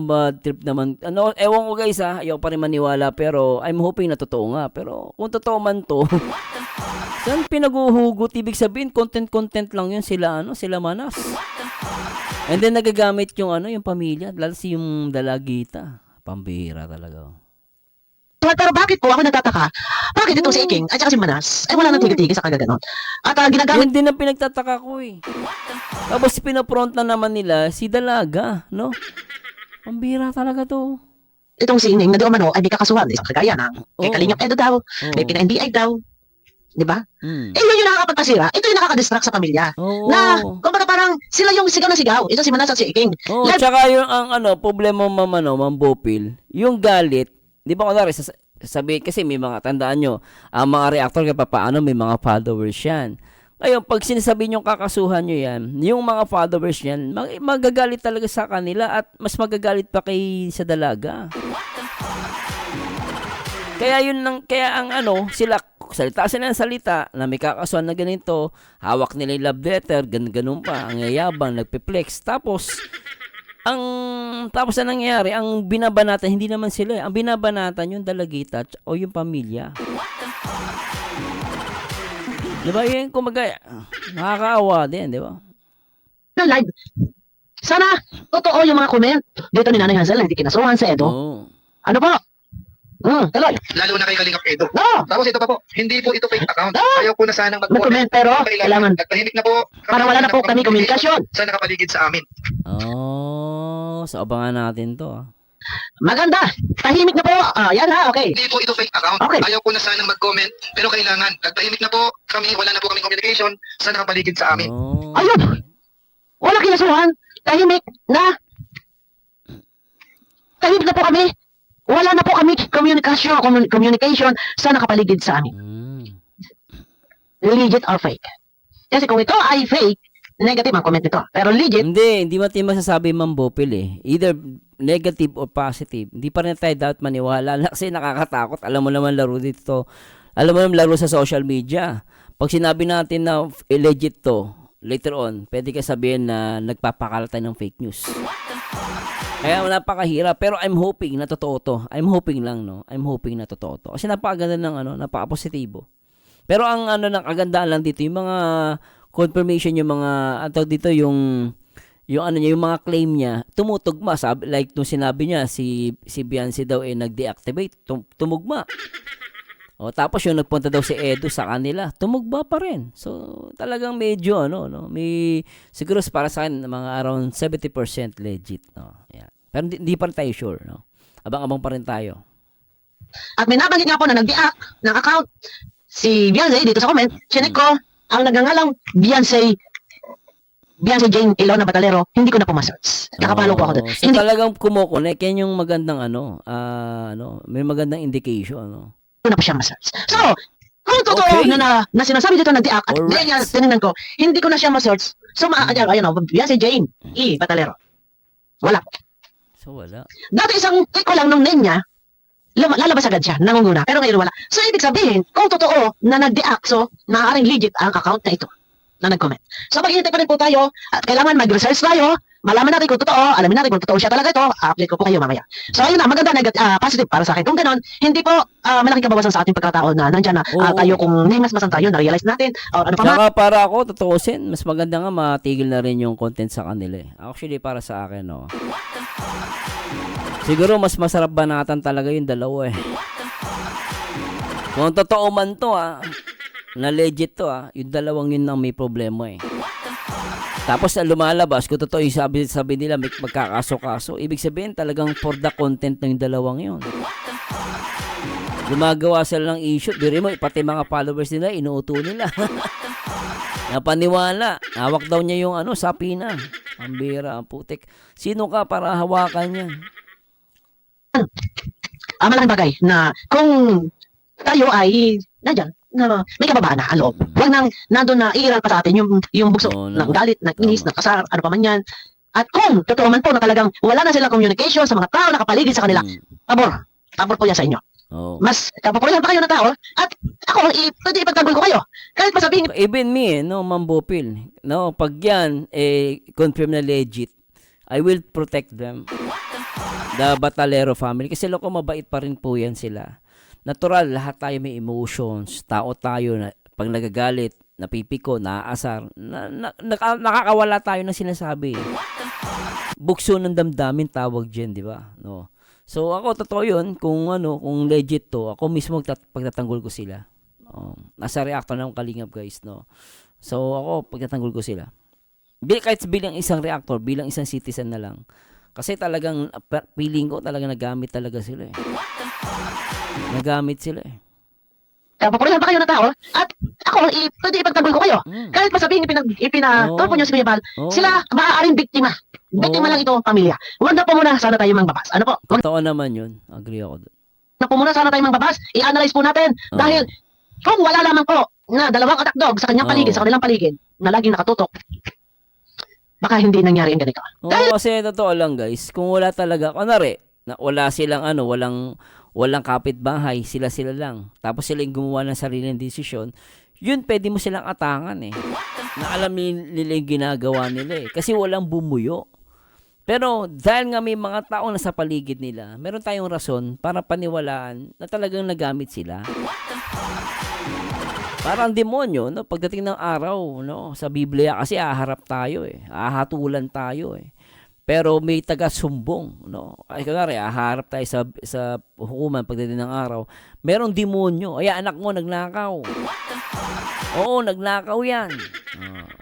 Bad trip naman. Ewan ko guys ayaw pa rin maniwala pero I'm hoping na totoo nga. Pero kung totoo man to, Saan pinaguhugot? Ibig sabihin, content lang yun sila, sila Manas. And then, nagagamit yung, yung pamilya, lalo si yung dalagita. Pambihira talaga. Pero bakit po ako nagtataka? Bakit itong si Iking at saka si Manas ay wala nang tigil-tigil sa kagaganon? At ginagamit Yun din ang pinagtataka ko eh. Tapos pinapront na naman nila si Dalaga, no? Pambihira talaga to. itong si Ining na di umano ay may kakasuhan. Isang kagaya ng kay Oo. Kalingap Edo daw, kay Oo. Pina-NBI daw. Di ba? Hmm. Eh, yun yung nakakapagpasira. Ito yung nakakadistract sa pamilya. Oo. Na, kumbaga parang sila yung sigaw na sigaw. Ito si Manas at si Iking. Oh, tsaka yung ang problema Mambopil, yung galit, 'di ba kunwari sabi kasi may mga tandaan nyo, ang mga reactor kapag paano may mga followers yan. Ngayon, pag sinasabi nyo kakasuhan nyo yan, yung mga followers yan, magagalit talaga sa kanila at mas magagalit pa kay sa Dalaga. Kaya sila salita sila ng salita na may kakasuhan na ganito, hawak nila yung love letter, ganun pa, ang yayabang, nagpe-flex. Tapos na nangyayari, ang binabanatan, hindi naman sila. Ang binabanatan yung dalagita o yung pamilya. Diba? Yun, kumaga, nakakaawa din, di ba? Na live. Sana, totoo yung mga comment. Dito ni Nanay Hansel, hindi kinasuhan sa Edo. Oo. Ano po? Tuloy. Lalo na kay Kalingap Edo. No! Tapos ito pa po, hindi po ito fake account. Ah! Ayaw ko na sanang Mag-comment, pero kailangan. Nagtahimik na po. Para wala na po kami komunikasyon. Sa nakapaligid sa amin. So abangan natin to. Maganda. Tahimik na po. Yan ha, okay. Hindi po ito fake account. Okay. Ayaw ko na sanang mag-comment, pero kailangan. Nagtahimik na po kami, wala na po kami communication sa nakapaligid sa amin. Oh. Ayun. Wala kinasuhan. Tahimik na. Tahimik na po kami. Wala na po kami communication sa nakapaligid sa amin. Legit or fake? Kasi kung ito ay fake, negative ang comment nito. Pero legit, Hindi masasabi Mambopil eh. Either negative or positive. Hindi pa rin tayo dapat maniwala kasi nakakatakot. Alam mo naman laro dito. Alam mo naman laro sa social media. Pag sinabi natin na legit to, later on, pwede ka sabihin na nagpapakalata ng fake news. Kaya napakahirap. Pero I'm hoping na totoo to. I'm hoping lang, no? I'm hoping na totoo to. Kasi napakaganda ng napaka-positibo. Pero ang ng kagandaan lang dito, yung mga confirmation, yung mga dito yung mga claim niya, tumutugma. Sabi, like nung sinabi niya, si Beyonce daw nag-deactivate, tumugma. O, tapos yung nagpunta daw si Edo sa kanila, tumugma pa rin. So, talagang medyo, may, siguro para sa akin, mga around 70% legit, no? Yan. Pero hindi pa rin tayo sure, no? Abang-abang pa rin tayo. at may nabanggit nga po na nag-deact ng account si Beyonce dito sa comment, chinek ko, ang nagangalang Beyonce Jane Ilona Batalero, hindi ko na po ma-search. Nakapalo ko ako doon. So, Hindi talagang kumukonek. Yan yung magandang may magandang indication, no? ko na po siya ma-search. So, kung totoo Okay. na sinasabi dito nag-deact at Alright. ganyan, tinignan ko, hindi ko na siya ma-search. So, ayun, Beyonce Jane Batalero. Wala po. So, wala. Dati isang click ko lang nung name niya, lalabas agad siya, nangunguna. Pero ngayon wala. So, ibig sabihin, kung totoo na nag-deact, so, maaaring legit ang account na ito na nag-comment. So, maghihintay pa rin po tayo at kailangan mag-research tayo, malaman natin kung totoo, alamin natin kung totoo siya talaga ito, update ko po kayo mamaya. So, ayun na, maganda, positive para sa akin. Kung ganon, hindi po malaking kabawasan sa ating pagkatao na nandyan na Oo. tayo kung naimasmasan tayo, na-realize natin, or ano pa man. Saka para ako, tutuusin, mas maganda nga matigil na rin yung content sa kanila eh. Actually, para sa akin, no. Siguro mas masarap banatan talaga yung dalawa eh. Kung totoo man to na legit to yung dalawang yun ang may problema eh. Tapos lumalabas, kung totoo yung sabi nila may magkakaso-kaso, ibig sabihin talagang for the content ng dalawang yun. Gumagawa sila ng issue, biro mo, pati mga followers nila, inuuto nila. Napaniwala, hawak daw niya yung sapi na. Ang bira, ang putik. Sino ka para hawakan yan? Malaking bagay na kung tayo ay nandyan, na may kababaan na ang loob. Huwag nang nandun na iiral pa sa atin yung bugso Oo, ng no. galit, ng inis, Tama. ng kasar, ano pa man yan. At kung totoo man po na talagang wala na silang communication sa mga tao na kapaligid sa kanila, pabor po yan sa inyo. Oh. Mas kapapurihan pa kayo ng tao at ako, pwede ipagtanggol ko kayo. Kahit masabihin, Even me, Mambopil, pag yan, confirm na legit, I will protect them. The Batalero family. Kasi loko, mabait pa rin po yan sila. Natural, lahat tayo may emotions. Tao tayo, Pag nagagalit, napipiko, naaasar, nakakawala tayo ng sinasabi. Bukso ng damdamin tawag diyan, di ba? No. So ako totoo 'yun, kung legit to, ako mismo pagtatanggol ko sila. Nasa reactor ng Kalingap, guys, no. So ako pagtatanggol ko sila. Kahit bilang isang reactor, bilang isang citizen na lang. Kasi talagang feeling ko talaga nagamit talaga sila eh. Nagamit sila eh. Kaya paparehan pa kayo ng tao, at ako, pwede ipagtanggol ko kayo. Kahit masabihin ipinatulpo niyo si Kuya Bal, sila maaaring biktima. Biktima lang ito, pamilya. Huwag na po muna sana tayo mangbabas. Ano po? Huwag Totoo naman yun. Agree ako doon. na po muna sana tayo mangbabas. I-analyze po natin. Dahil kung wala lamang po na dalawang attack dog sa kanyang paligid, sa kanilang paligid, na laging nakatutok, baka hindi nangyari ang ganito. Kasi totoo lang, guys, kung wala talaga, kunwari, na wala silang walang kapitbahay, sila lang. Tapos sila yung gumawa ng sariling desisyon, yun pwede mo silang atangan eh. Na alam nila yung ginagawa nila eh. Kasi walang bumuyo. Pero dahil nga may mga tao na sa paligid nila, meron tayong rason para paniwalaan na talagang nagamit sila. Parang demonyo, no? Pagdating ng araw, no? Sa Biblia kasi haharap tayo eh. Hahatulan tayo eh. Pero may taga-sumbong, no? Ay, kunwari, haharap tayo sa hukuman pagdating ng araw. Merong demonyo. Ay, anak mo, nagnakaw. Oo, nagnakaw yan.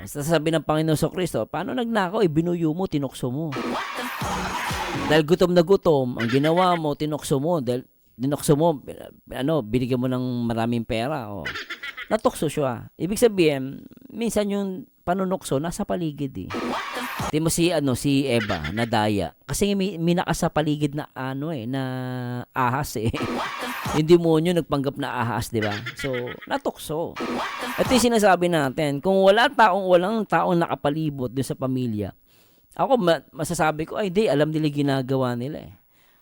Sasabi ng Panginoon sa Kristo, paano nagnakaw? Binuyo mo, tinokso mo. Dahil gutom na gutom, ang ginawa mo, tinokso mo. Dahil dinokso mo, binigyan mo ng maraming pera. Natokso siya. Ibig sabihin, minsan yung panunokso nasa paligid eh. Di mo si Eva na daya. Kasi may sa paligid na na ahas eh. Yung demonyo nagpanggap na ahas, di ba? So, natokso. Ito yung sinasabi natin, kung walang taong nakapalibot dun sa pamilya, ako masasabi ko, ay di, alam nila ginagawa nila eh.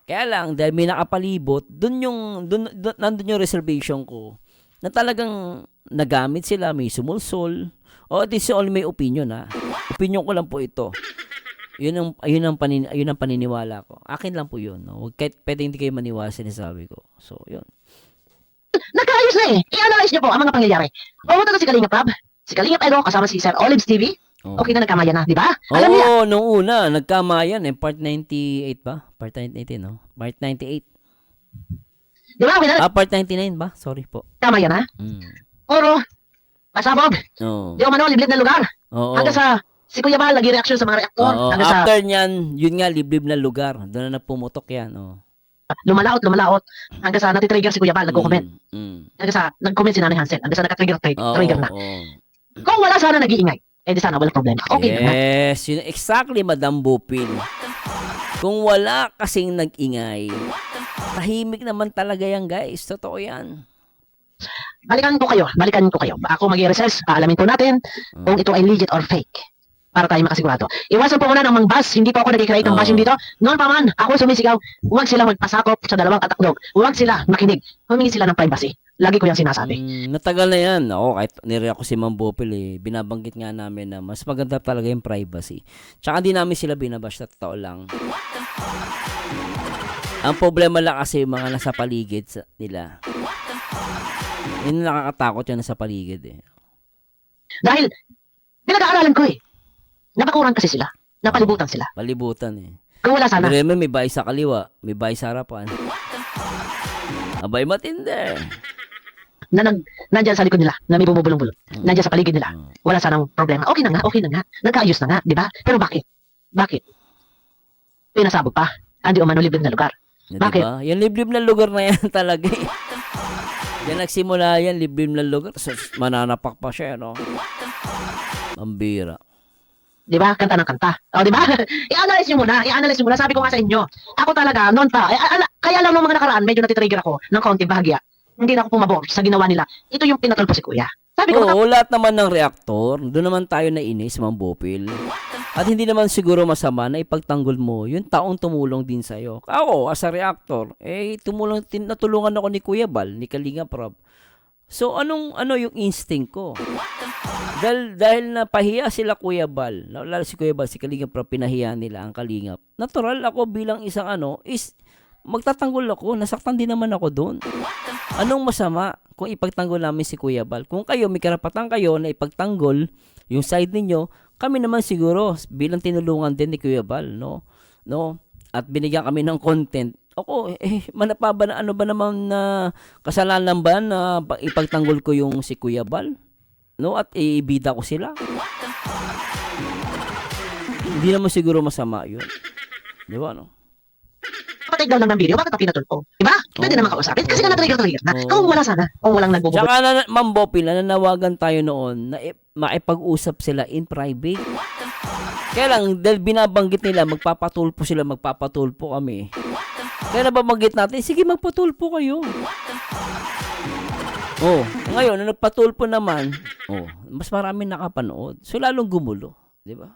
Kaya lang, dahil may nakapalibot, nandun yung reservation ko, na talagang nagamit sila, may sumulsol, this is all may opinion ha. Opinion ko lang po ito. Yun ang paniniwala ko. Akin lang po yun. No? Kahit pwede hindi kayo maniwala sa sinasabi ko. So, yun. Nagkaayos na eh. I-analyze niyo po ang mga pangyayari. Pumunta na si Kalingap Rob, si Kalingap Edo, kasama si Sir Olives TV. Okay na nagkamayan na, di ba? Alam niya. Nung una, nagkamayan eh. Part 98 ba? Part 98, no? Part 98. Di ba? Okay na. Part 99 ba? Sorry po. Nagkamayan na. Puro, pasabog. Di o mano, liblib na lugar. Hanggang sa, si Kuya Bal, nag-reaction sa mga reaktor. After niyan, yun nga, liblib na lugar. Doon na nagpumutok yan. Lumalaot. Hanggang sa natitrigger si Kuya Bal, nagko-comment. Hanggang sa, nag-comment si Nanay Hansel. Hanggang sa nakatrigger na. Kung wala sana nag-iingay, di sana walang problema. Okay na. Yes, yun exactly, Madam Bupil. Kung wala kasing nag-ingay, tahimik naman talaga yan, guys. Totoo yan. Balikan ko kayo. Ako mag-i-recess. Paalamin po natin kung ito ay legit or fake. Para tayo makasigurado. Iwasan po muna ng mga bash. Hindi po ako nag-create ng bashing dito. Noon pa man, ako sumisigaw. Huwag sila magpasakop sa dalawang katakdog. Huwag sila makinig. Humingi sila ng privacy. Lagi ko yan sinasabi. Natagal na yan. Kahit nire-ako si Ma'am Bopil binabanggit nga namin na mas maganda talaga yung privacy. Tsaka hindi namin sila binabash, na totoo lang. Ang problema lang kasi yung mga nasa paligid nila. Yun nakakatakot yan nasa paligid eh. Dahil, pinag-aaralan ko eh. Napakuran kasi sila. Napalibutan sila. Palibutan eh. Kung wala sana. Pero may bahay sa kaliwa, may bahay sa harapan. Abay matindi. Nandyan sa likod nila, na may bumubulong-bulong. Nandyan sa paligid nila. Wala sanang problema. Okay na nga. Nagkaayos na nga, di ba? Pero bakit? Pinasabog pa. Andi umano liblib na lugar. Bakit? Diba? Yung liblib na lugar na yan talaga eh. Yan nagsimula yan, liblib na lugar. Mananapak pa siya, no? Mambira. Di ba? Kanta ng kanta. Di ba? I-analyze nyo muna. Sabi ko nga sa inyo. Ako talaga, noon pa. Kaya lang nung mga nakaraan, medyo natitrigger ako ng konti bahagya. Hindi na ako pumabor sa ginawa nila. Ito yung pinatulpo si Kuya. Sabi ko, lahat naman ng reaktor, doon naman tayo nainis, Ma'am Bopil. At hindi naman siguro masama na ipagtanggol mo yung taong tumulong din sa'yo. Ako, as a reactor, natulungan ako ni Kuya Bal, ni Kalingap Rob. So, ano yung instinct ko? Dahil napahiya sila Kuya Bal, lalo si Kuya Bal, si Kalingap Rob, pinahiya nila ang Kalingap. Natural ako bilang isang is magtatanggol ako. Nasaktan din naman ako doon. Anong masama kung ipagtanggol namin si Kuya Bal? Kung kayo, may karapatan kayo na ipagtanggol yung side ninyo, kami naman siguro bilang tinulungan din ni Kuya Bal, no? At binigyan kami ng content. Ako, manapa ba na ano ba naman na kasalanan ba na ipagtanggol ko yung si Kuya Bal? No? At ibida ko sila. Hindi naman siguro masama yun. Di ba, no? Patay daw lang ng video, bakit pa pinatulpo? Diba? Pwede naman kausapin. Kasi ka na-trigger na. Kung wala sana, kung walang nagbubugot. Tsaka Ma'am Bopil, nananawagan tayo noon na maipag-usap sila in private. Kaya lang, dahil binabanggit nila, magpapatulpo sila, magpapatulpo kami. Kaya nababanggit natin, sige magpatulpo kayo. Ngayon, na nagpatulpo naman, mas marami nakapanood. So, lalong gumulo. Di ba?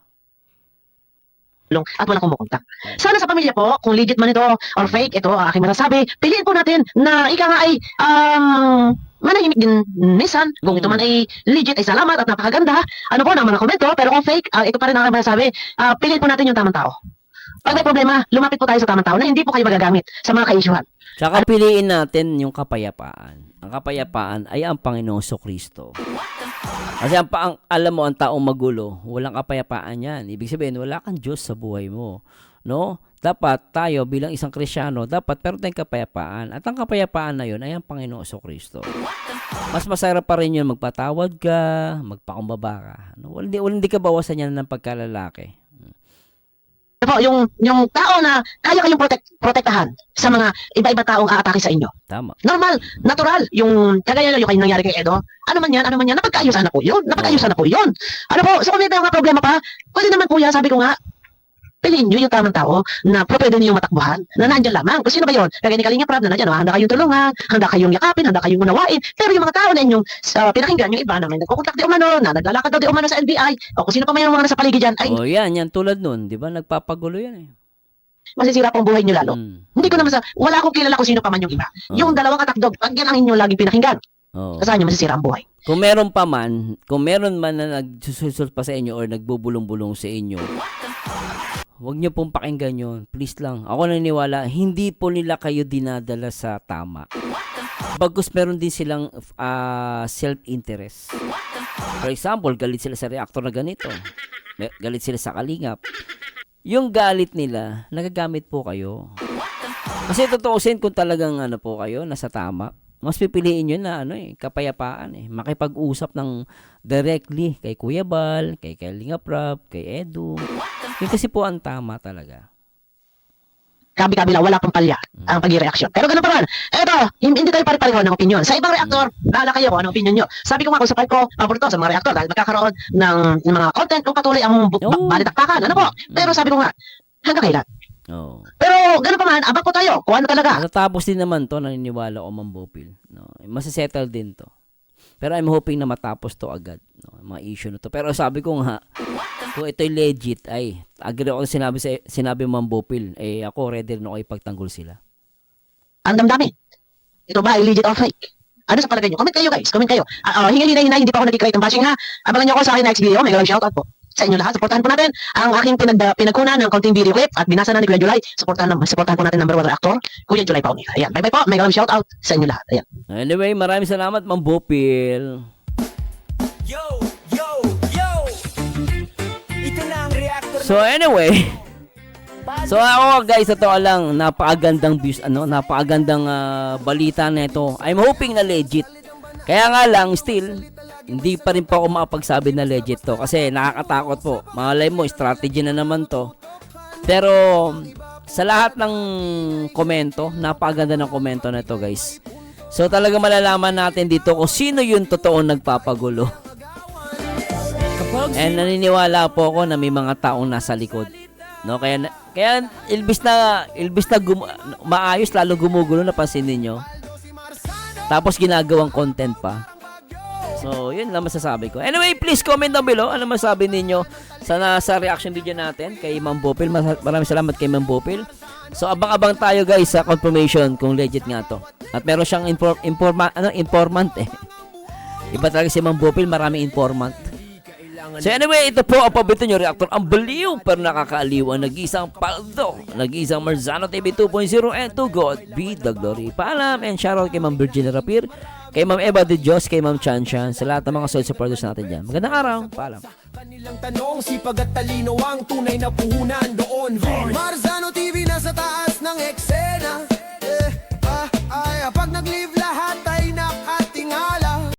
At walang kumukontak. Sana sa pamilya po, kung legit man ito or fake, ito aking masasabi, piliin po natin na ika nga ay manahimik din minsan. Kung ito man ay legit, ay salamat at napakaganda. Ano po ng mga komento, pero kung fake, ito pa rin ang aking masasabi, piliin po natin yung tamang tao. Pag may problema, lumapit po tayo sa tamang tao na hindi po kayo magagamit sa mga ka-issuehan. Tsaka piliin natin yung kapayapaan. Ang kapayapaan ay ang Panginoong Kristo. Kasi alam mo, ang taong magulo, walang kapayapaan yan. Ibig sabihin, wala kang Diyos sa buhay mo. No? Dapat tayo bilang isang Kristiyano, dapat meron tayong kapayapaan. At ang kapayapaan na yun ay ang Panginoong Kristo. Mas masarap pa rin yun, magpatawad ka, magpakumbaba ka. No? Hindi ka bawasan yan ng pagkalalaki. Po, yung tao na kaya kayong protektahan sa mga iba-iba taong aatake sa inyo. Tama. Normal, natural, yung kagaya yung kayong nangyari kay Edo. Ano man yan, napagkaayusan na po yun. Ano po, so kung may mga problema pa, pwede naman kuya, sabi ko nga, piliin nyo yung tamang tao na pwede niyo matakbuhan, na nandyan lamang. Kung sino ba yun? Kagaya ni Kalinga Prab na nandyan, handa kayong tulungan, handa kayong yakapin, handa kayong unawain. Pero yung mga tao na inyong pinakinggan, yung iba na may nagkukontak di umano, na naglalakad daw di umano sa NBI, o kung sino pa may mga nasa paligid dyan, ay Yan tulad nun, di ba? Nagpapagulo yan eh. masisira pong buhay nyo lalo. Hindi ko naman wala akong kilala kung sino pa man yung iba. Yung dalawang katakdog, pag yan ang inyong laging pinakinggan, kasi nyo masisira ang buhay. Kung meron man na nagsusul pa sa inyo or nagbubulong-bulong sa inyo, huwag niyo pong pakinggan yun. Please lang. Ako naniniwala, hindi po nila kayo dinadala sa tama. Bagus meron din silang self-interest. For example, galit sila sa reactor na ganito. Galit sila sa kalingap. Yung galit nila, nagagamit po kayo. Kasi tutuusin kung talagang po kayo, nasa tama, mas pipiliin nyo na kapayapaan makipag-usap ng directly kay Kuya Bal, kay Kalinga Prab, kay Edu. Yun kasi po ang tama talaga. Kabi-kabila, wala pang palya ang pag-reaction. Pero ganun pa man, eto, hindi tayo pare-pareho ng opinion. Sa ibang reactor, bahala kayo kung ano opinion nyo. Sabi ko nga kung sa part ko, paborito sa mga reactor dahil magkakaroon ng mga content kung patuloy ang balitaktakan. Ano po? Pero sabi ko nga, hanggang kailan? Pero ganun pa man, abang po tayo kung ano talaga. Matatapos din naman to, naniniwala ko, Ma'am Bopil. Masisettle din to. Pero I'm hoping na matapos to agad. Mga issue na to. Pero sabi ko nga, kung ito'y legit, ay, agree ako sinabi Ma'am Bopil, ako ready rin ako ipagtanggol sila. Ang damdamin. Ito ba ay legit or fake? Ano sa palagay nyo? Comment kayo guys, comment kayo. Hingi-hinay, hindi pa ako nag-create ng bashing ha. Abangan nyo ako sa akin next video. May shoutout po sa inyo lahat. Supportahan po natin ang aking pinagkunan ng konting video clip at binasa na ni Kuya July. Supportahan po natin number 1 reactor, Kuya July Pauni. Ayan, bye-bye po. May shoutout sa inyo lahat. Ayan. Anyway, maraming salamat, Ma'am Bopil. Ito na ang reactor. So anyway, ako guys, totoo lang, napakagandang views, napakagandang balita na ito. I'm hoping na legit. Kaya nga lang, still, hindi pa rin po ako makapagsabi na legit to. Kasi nakakatakot po. Malay mo, strategy na naman to. Pero, sa lahat ng komento, napakaganda ng komento na to guys. So talaga malalaman natin dito kung sino yung totoo nagpapagulo. And naniniwala po ako na may mga taong nasa likod. No, kaya ilbis na maayos lalo gumugulo, napansin niyo. Tapos ginagawang content pa. So, yun lang masasabi ko. Anyway, please comment down below ano masabi ninyo sa reaction video natin kay Ma'am Bopil. Maraming salamat kay Ma'am Bopil. So, abang-abang tayo guys sa confirmation kung legit nga to. At meron siyang informant eh. Iba talaga si Ma'am Bopil, maraming informant. So anyway, ito po ang paborito nyo reactor. Ang baliw pero nakakaaliw ang nag-isang Paldo, nag-isang Marzano TV 2.0 and to God be the glory. Paalam and shoutout kay Ma'am Virginia Rapir, kay Ma'am Eva de Dios, kay Ma'am Chan Chan, sa lahat ng mga solid supporters natin dyan. Magandang araw, paalam. Kanilang tanong, sipag at talino ang tunay na puhunan doon. Marzano TV nasa taas ng eksena. Pag nag-live lahat ay nakatingala.